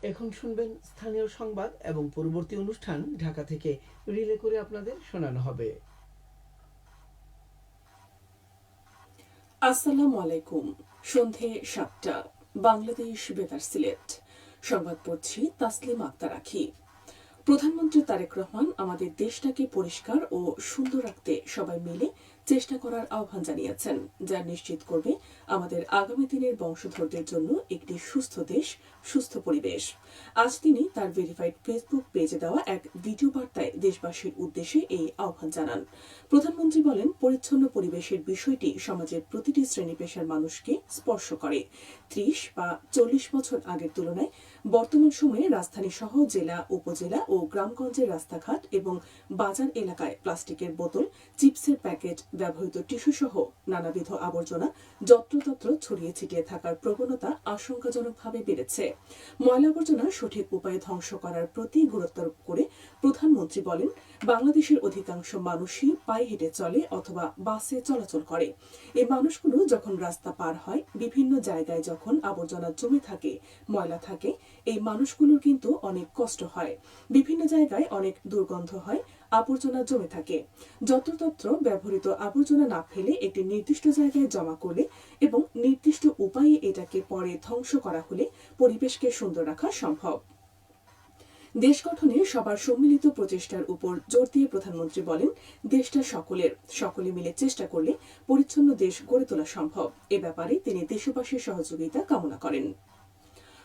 এখন শুনবেন স্থানীয় সংবাদ এবং পরবর্তী অনুষ্ঠান ঢাকা থেকে রিলে করে আপনাদের শোনানো হবে। আসসালামু আলাইকুম। সন্ধে ৭টা, বাংলাদেশ বেতার সিলেট। সংবাদ পড়ছি তাসলিম আক্তার আখি। প্রধানমন্ত্রী তারেক রহমান আমাদের দেশটাকে পরিষ্কার ও সুন্দর রাখতে সবাই মিলে চেষ্টা করার আহ্বান জানিয়েছেন, যা নিশ্চিত করবে আমাদের আগামী দিনের বংশধরদের জন্য একটি সুস্থ দেশ, সুস্থ পরিবেশ। আজ তিনি তার ভেরিফাইড ফেসবুক পেজে দেওয়া এক ভিডিও বার্তায় দেশবাসীর উদ্দেশ্যে এই আহ্বান জানান। প্রধানমন্ত্রী বলেন, পরিচ্ছন্ন পরিবেশের বিষয়টি সমাজের প্রতিটি শ্রেণী পেশার মানুষকে স্পর্শ করে। ৩০ বা ৪০ বছর আগের তুলনায় বর্তমান সময়ে রাজধানী সহ জেলা, উপজেলা ও গ্রামগঞ্জের রাস্তাঘাট এবং বাজার এলাকায় প্লাস্টিকের বোতল, চিপসের প্যাকেট, ব্যবহৃত টিস্যু সহ নানাবিধ আবর্জনা যত্রতত্র ছড়িয়ে ছিটিয়ে থাকার প্রবণতা আশঙ্কাজনকভাবে বেড়েছে। ময়লা আবর্জনা সঠিক উপায়ে ধ্বংস করার প্রতি গুরুত্বারোপ করে প্রধানমন্ত্রী বলেন, বাংলাদেশের অধিকাংশ মানুষই পায়ে হেঁটে চলে অথবা বাসে চলাচল করে। এই মানুষগুলো যখন রাস্তা পার হয়, বিভিন্ন জায়গায় যখন আবর্জনা জমে থাকে, ময়লা থাকে, এই মানুষগুলোর কিন্তু অনেক কষ্ট হয়। বিভিন্ন জায়গায় অনেক দুর্গন্ধ হয়, আবর্জনা জমে থাকে। যত্রতত্র ব্যবহৃত আবর্জনা না ফেলে একটি নির্দিষ্ট জায়গায় জমা করলে এবং নির্দিষ্ট উপায়ে এটাকে পরে ধ্বংস করা হলে পরিবেশকে সুন্দর রাখা সম্ভব। দেশ গঠনে সবার সম্মিলিত প্রচেষ্টার উপর জোর দিয়ে প্রধানমন্ত্রী বলেন, দেশটা সকলের, সকলে মিলে চেষ্টা করলে পরিচ্ছন্ন দেশ গড়ে তোলা সম্ভব। এ ব্যাপারে তিনি দেশবাসীর সহযোগিতা কামনা করেন।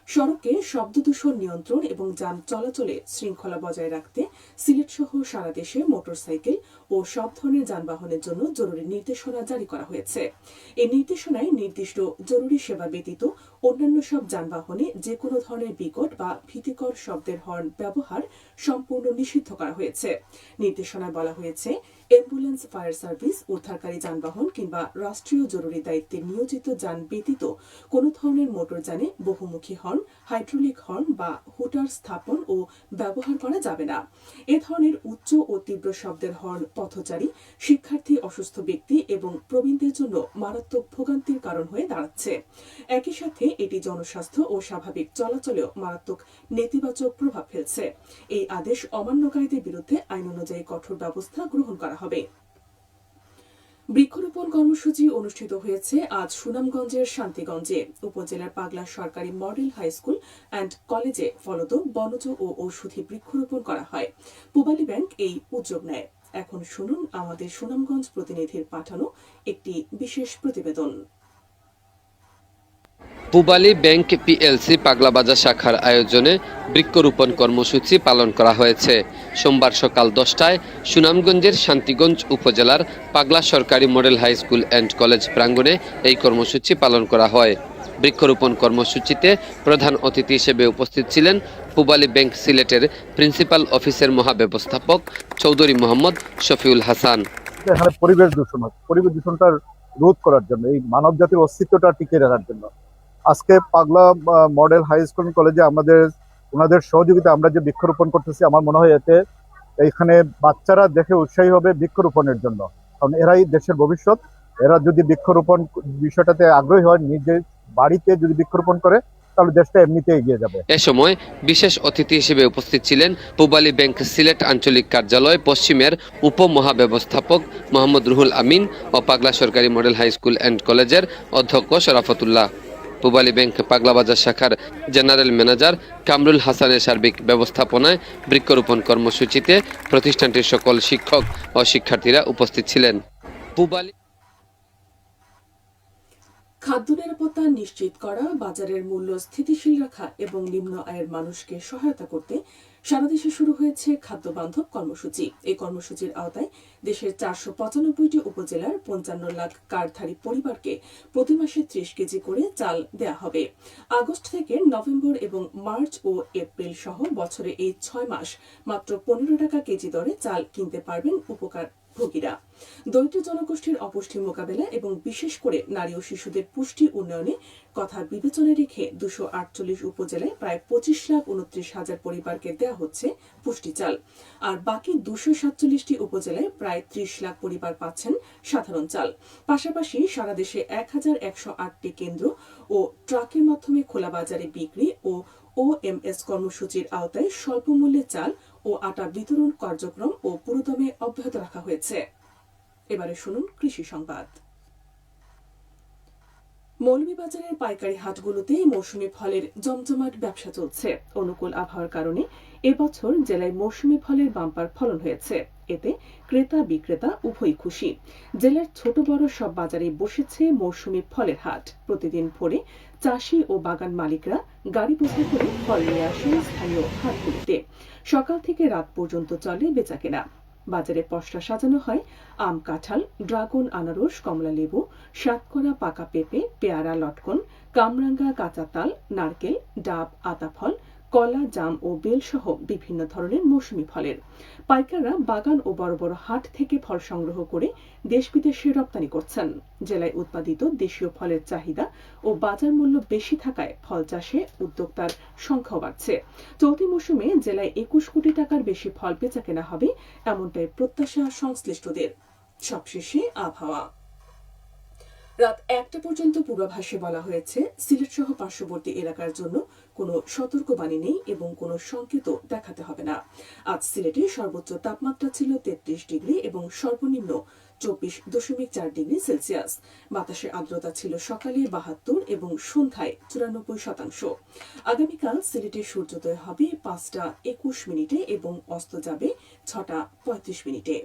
সড়কে শব্দদূষণ নিয়ন্ত্রণ এবং যান চলাচলে শৃঙ্খলা বজায় রাখতে সিলেট সহ সারা দেশে মোটরসাইকেল ও সব ধরনের যানবাহনের জন্য জরুরি নির্দেশনা জারি করা হয়েছে। এই নির্দেশনায় নির্দিষ্ট জরুরি সেবা ব্যতীত অন্যান্য সব যানবাহনে যে কোনো ধরনের বিকট বা ভীতিকর শব্দের হর্ন ব্যবহার সম্পূর্ণ নিষিদ্ধ করা হয়েছে। নির্দেশনায় বলা হয়েছে, অ্যাম্বুলেন্স, ফায়ার সার্ভিস, উদ্ধারকারী যানবাহন কিংবা রাষ্ট্রীয় জরুরি দায়িত্বে নিয়োজিত যান ব্যতীত কোনো ধরনের মোটরযানে বহুমুখী হর্ন, হাইড্রোলিক হর্ন বা হুটার স্থাপন ও ব্যবহার করা যাবে না। এ ধরনের উচ্চ ও তীব্র শব্দের হর্ন পথচারী, শিক্ষার্থী, অসুস্থ ব্যক্তি এবং প্রবীণদের জন্য মারাত্মক ভোগান্তির কারণ হয়ে দাঁড়াচ্ছে। একই সাথে এটি জনস্বাস্থ্য ও স্বাভাবিক চলাচলেও মারাত্মক নেতিবাচক প্রভাব ফেলছে। এই আদেশ অমান্যকারীদের বিরুদ্ধে আইন অনুযায়ী কঠোর ব্যবস্থা গ্রহণ করা হবে। বৃক্ষরোপণ কর্মসূচি অনুষ্ঠিত হয়েছে আজ সুনামগঞ্জের শান্তিগঞ্জে। উপজেলার পাগলা সরকারি মডেল হাই স্কুল অ্যান্ড কলেজে ফলত, বনজ ও ঔষধি বৃক্ষরোপণ করা হয়। পূবালী ব্যাংক এই উদ্যোগ নেয়। এখন শুনুন আমাদের সুনামগঞ্জ প্রতিনিধির পাঠানো একটি বিশেষ প্রতিবেদন। পূবালী ব্যাংক পিএলসি পাগলাবাজার শাখার আয়োজনে বৃক্ষরোপণ কর্মসূচি পালন করা হয়েছে। সোমবার সকাল 10টায় সুনামগঞ্জের শান্তিগঞ্জ উপজেলার পাগলা সরকারি model high school and college প্রাঙ্গণে এই কর্মসূচি পালন করা হয়। বৃক্ষরোপণ কর্মসূচিতে প্রধান অতিথি হিসেবে উপস্থিত ছিলেন পূবালী ব্যাংক সিলেটের প্রিন্সিপাল অফিসের মহাব্যবস্থাপক চৌধুরী মোহাম্মদ শফিউল হাসান। এখানে পরিবেশ দূষণ হচ্ছে, পরিবেশ দূষণটা রোধ করার জন্য, এই মানব জাতির অস্তিত্বটা টিকিয়ে রাখার জন্য আজকে পাগলা মডেল হাই স্কুল কলেজে ওনাদের সহযোগিতা আমরা যে বৃক্ষরোপণ করতেছি, আমার মনে হয় এতে এখানে বাচ্চারা দেখে উৎসাহী হবে বৃক্ষরোপণের জন্য, কারণ এরাই দেশের ভবিষ্যৎ। এরা যদি বৃক্ষরোপণ বিষয়টাতে আগ্রহী হয়, নিজের বাড়িতে যদি বৃক্ষরোপণ করে, তাহলে দেশটা এমনিতে এগিয়ে যাবে। এ সময় বিশেষ অতিথি হিসেবে উপস্থিত ছিলেন পূবালী ব্যাংক সিলেট আঞ্চলিক কার্যালয় পশ্চিমের উপমহাব্যবস্থাপক মোহাম্মদ রুহুল আমিন ও পাগলা সরকারি মডেল হাই স্কুল অ্যান্ড কলেজের অধ্যক্ষ শরাফতুল্লাহ। পূবালী ব্যাংক পাগলাবাজার শাখার জেনারেল ম্যানেজার কামরুল হাসানের সার্বিক ব্যবস্থাপনায় বৃক্ষরোপণ কর্মসূচিতে প্রতিষ্ঠানটির সকল শিক্ষক ও শিক্ষার্থীরা উপস্থিত ছিলেন। পূবালী খাদ্য নিরাপত্তা নিশ্চিত করা, বাজারের মূল্য স্থিতিশীল রাখা এবং নিম্ন আয়ের মানুষকে সহায়তা করতে সারা দেশে শুরু হয়েছে খাদ্য বান্ধব কর্মসূচি। এই কর্মসূচির আওতায় দেশের 495টি উপজেলার 55 লাখ কার্ডধারী পরিবারকে প্রতি মাসে 30 কেজি করে চাল দেয়া হবে। আগস্ট থেকে নভেম্বর এবং মার্চ ও এপ্রিল সহ বছরে এই 6 মাস মাত্র 15 টাকা কেজি দরে চাল কিনতে পারবেন উপকারভোগীরা। দরিদ্র জনগোষ্ঠীর অপুষ্টি মোকাবেলা এবং বিশেষ করে নারী ও শিশুদের পুষ্টি উন্নয়নে কথা বিবেচনায় রেখে 248 উপজেলায় প্রায় 25,29,000 পরিবারকে দেওয়া হচ্ছে পুষ্টি চাল। আর বাকি 247টি উপজেলায় প্রায় 30 লাখ পরিবার পাচ্ছেন সাধারণ চাল। পাশাপাশি সারা দেশে 1,108টি কেন্দ্র ও ট্রাকের মাধ্যমে খোলা বাজারে বিক্রি ও OMS কর্মসূচির আওতায় স্বল্প মূল্যে চাল ও আটা বিতরণ কার্যক্রম ও পুরোদমে অব্যাহত রাখা হয়েছে। এবারে শুনুন কৃষি সংবাদ। মৌলভীবাজারের পাইকারি হাটগুলোতে মৌসুমী ফলের জমজমাট ব্যবসা চলছে। অনুকূল আবহাওয়ার কারণে এবছর জেলায় মৌসুমী ফলের বাম্পার ফলন হয়েছে। এতে ক্রেতা বিক্রেতা উভয়ই খুশি। জেলার ছোট বড় সব বাজারে বসেছে মৌসুমী ফলের হাট। প্রতিদিন ভোরে চাষি ও বাগান মালিকরা গাড়ি বোঝাই করে ফল নিয়ে আসেন স্থানীয় হাটগুলিতে। সকাল থেকে রাত পর্যন্ত চলে বেচাকেনা। বাজারে পসরা সাজানো হয় আম, কাঁঠাল, ড্রাগন, আনারস, কমলা লেবু, সাতকরা পাকা পেঁপে, পেয়ারা, লটকন, কামরাঙ্গা, কাঁচা তাল, নারকেল, ডাব, আতাফল, কলা, জাম ও বেল সহ বিভিন্ন ধরনের মৌসুমী ফলের। পাইকাররা বাগান ও বড় বড় হাট থেকে ফল সংগ্রহ করে দেশ বিদেশে রপ্তানি করছেন। জেলায় উৎপাদিত দেশীয় ফলের চাহিদা ও বাজার মূল্য বেশি থাকায় ফল চাষে উদ্যোক্তার সংখ্যাও বাড়ছে। চলতি মৌসুমে জেলায় 21 কোটি টাকার বেশি ফল বেচাকেনা হবে, এমনটাই প্রত্যাশা সংশ্লিষ্টদের। সবশেষে আবহাওয়া। রাত 1টা পর্যন্ত পূর্বাভাসে বলা হয়েছে সিলেট সহ পার্শ্ববর্তী এলাকার জন্য কোনো সতর্কবাণী নেই এবং কোনো সংকেতও দেখাতে হবে না। আজ সিলেটে সর্বোচ্চ তাপমাত্রা ছিল 33 ডিগ্রি এবং সর্বনিম্ন 24.4 ডিগ্রি সেলসিয়াস। বাতাসের আর্দ্রতা ছিল সকালে 72 এবং সন্ধ্যায় 94%। আগামীকাল সিলেটে সূর্যোদয় হবে 5টা 21 মিনিটে এবং অস্ত যাবে 6টা 35 মিনিটে।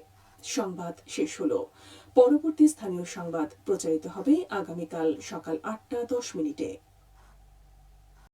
সংবাদ শেষ হলো। পরবর্তী স্থানীয় সংবাদ প্রচারিত হবে আগামীকাল সকাল 8টা 10 মিনিটে।